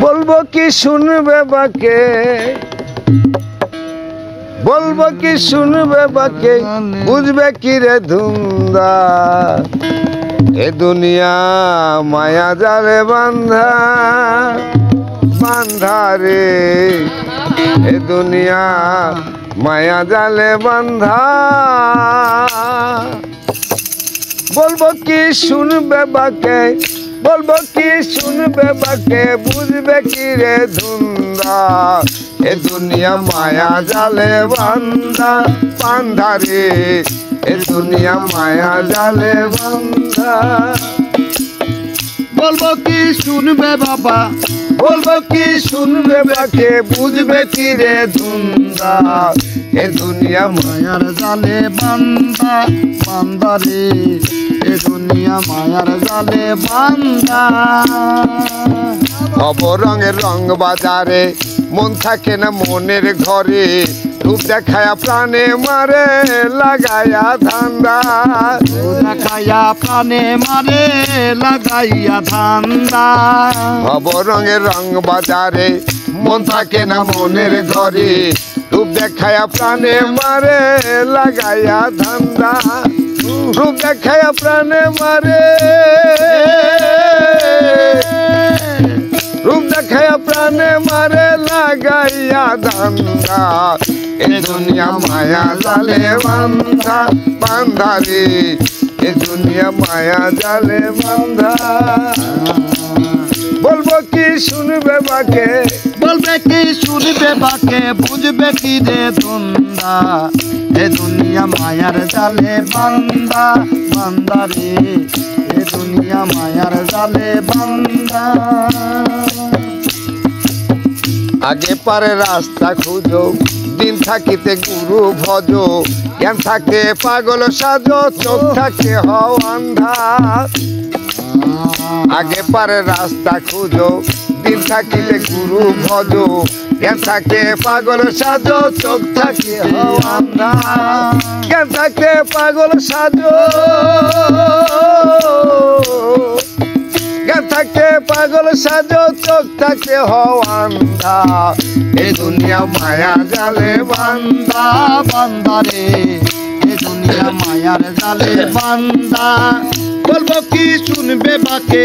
বলবো কি শুনবে বাকে, বলবো কি শুনবে বাকে, বুঝবে কি রে ধুন্দা। এ দুনিয়া মায়া জালে বান্ধা, বান্ধা রে। এ দুনিয়া মায়া জালে বান্ধা। বলবো কি শুনবে বাকে, বলবো কি শুনবে বাকে, বুঝবে কি রে ধুন্দা। এ দুনিয়া মায়া জালে বান্ধা, বান্ধা রে। এ দুনিয়া মায়া জালে বান্ধা। বলবো কি শুনবে বাবা, বলবো কি শুনবে বাকে, বুঝবে কি রে ধুন্দা। এ দুনিয়া মায়ার জালে বান্দা, বান্দা রে। এ দুনিয়া মায়ার জালে বান্দা। অবরঙের রং বাজারে, মন থাকে না মনের ঘরে। রূপ দেখায়া প্রাণে মারে, লাগায়া ধান্দা। দেখাইয়া প্রাণে মারে, লাগাইয়া ধান্দা। অবরঙের রং বাজারে, মন থাকে না মনের ঘরে। রূপ দেখায়া প্রাণে মারে, লাগাইয়া ধান্দা। রূপ দেখায়া প্রাণে মারে, রূপ দেখায়া প্রাণে মারে, লাগাইয়া ধান্দা। এ দুনিয়া মায়া জালে বান্ধা, বান্ধা রে। এ দুনিয়া মায়া জালে বান্ধা। বলবো কি শুনবে বাকে, বলবে কি শুনবে বাকে, বুঝবে কি রে ধুন্দা। এ দুনিয়া মায়ার জালে বান্দা, বান্দা রে। এ দুনিয়া মায়ার জালে বান্দা। আগে পারে রাস্তা খুঁজো, দিন থাকিতে গুরু ভজো। জ্ঞান থাকে পাগল সাজো, চোখ থাকে হও আন্ধা। আগে পারে রাস্তা খুঁজো, দিন থাকিতে গুরু ভজো। জ্ঞান থাকে পাগল সাজো, চোখ থাকে হও আন্ধা। জ্ঞান থাকে পাগল সাজো, জ্ঞান থাকে পাগল সাজো, চোখ থাকে হও আন্ধা। এ দুনিয়া মায়া জালে বান্ধা, বান্দা রে। এ দুনিয়া মায়ার জালে বান্দা। বলবো কি শুনবে বাকে,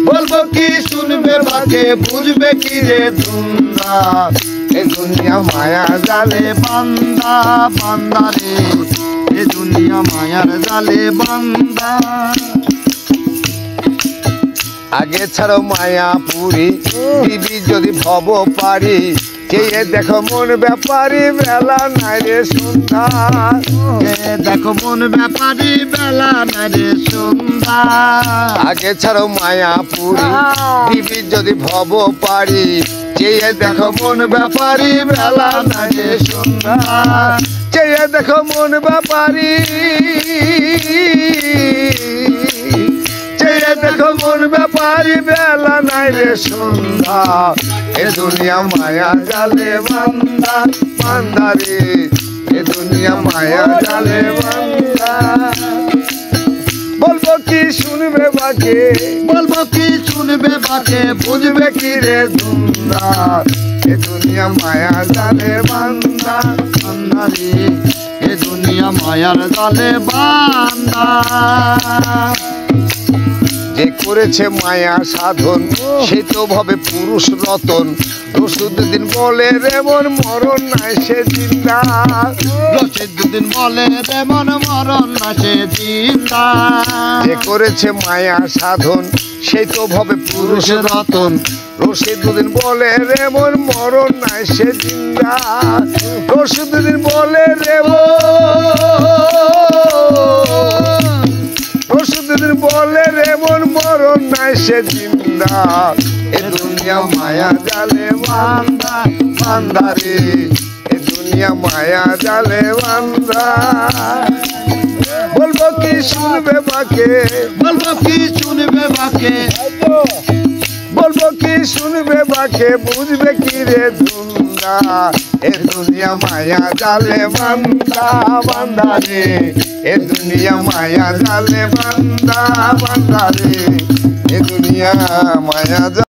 বলবো কি শুনবে বাকে, বুঝবে কি রে ধুন্দা। এ দুনিয়া মায়া জালে বান্দা, বান্দা রে। এ দুনিয়া মায়ার জালে বান্দা। আগে ছাড়ো মায়াপুরি, দিবি যদি ভব পারি। চেয়ে দেখো মন ব্যাপারি, বেলা নাই রে সন্ধ্যা। দেখো মন ব্যাপারি, বেলা নাই রে সন্ধ্যা। আগে ছাড়ো মায়াপুরি, দিবি যদি ভব পারি। চেয়ে দেখো মন ব্যাপারি, বেলা নাই রে সন্ধ্যা। চেয়ে দেখো মন ব্যাপারি, চেয়ে দেখো মন ব্যাপারি, বেলা নাই রে সন্ধ্যা। এ দুনিয়া মায়া জালে বান্ধা, বান্ধা রে। এ দুনিয়া মায়া জালে বান্ধা। বলবো কি শুনবে বাকে, বলবো কি শুনবে বাকে, বুঝবে কি রে ধুন্দা। এ দুনিয়া মায়া জালে বান্ধা, বান্দা রে। এ দুনিয়া মায়ার জালে বান্দা। যে করেছে মায়া সাধন, সে তো ভাবে পুরুষ রতন। রসুদ্দিন বলে রে মন মরণ নাই সে জিন্দা। রশিদুদ্দিন বলে রে মন মরণ না সে জিন্দা। যে করেছে মায়া সাধন, সে তো ভাবে পুরুষ রতন। রশিদুদ্দিন বলে রে মন মরণ নাই সে জিন্দা। রশিদুদ্দিন বলে রে রশিদুদ্দিন বলে রে মন মরণ নাই সে জিন্দা। এ দুনিয়া মায়া জালে বান্ধা, বান্ধা রে। এ দুনিয়া মায়া জালে বান্ধা। বলবো কি শুনবে বাকে, বলবো কি শুনবে বাকে, বলবো কি শুনবে বাকে, বুঝবে কি রে ধুন্দা। এ দুনিয়া মায়া জালে বান্ধা, বান্ধা রে। এ দুনিয়া মায়া জালে বান্ধা, বান্ধা রে। এ দুনিয়া মায়া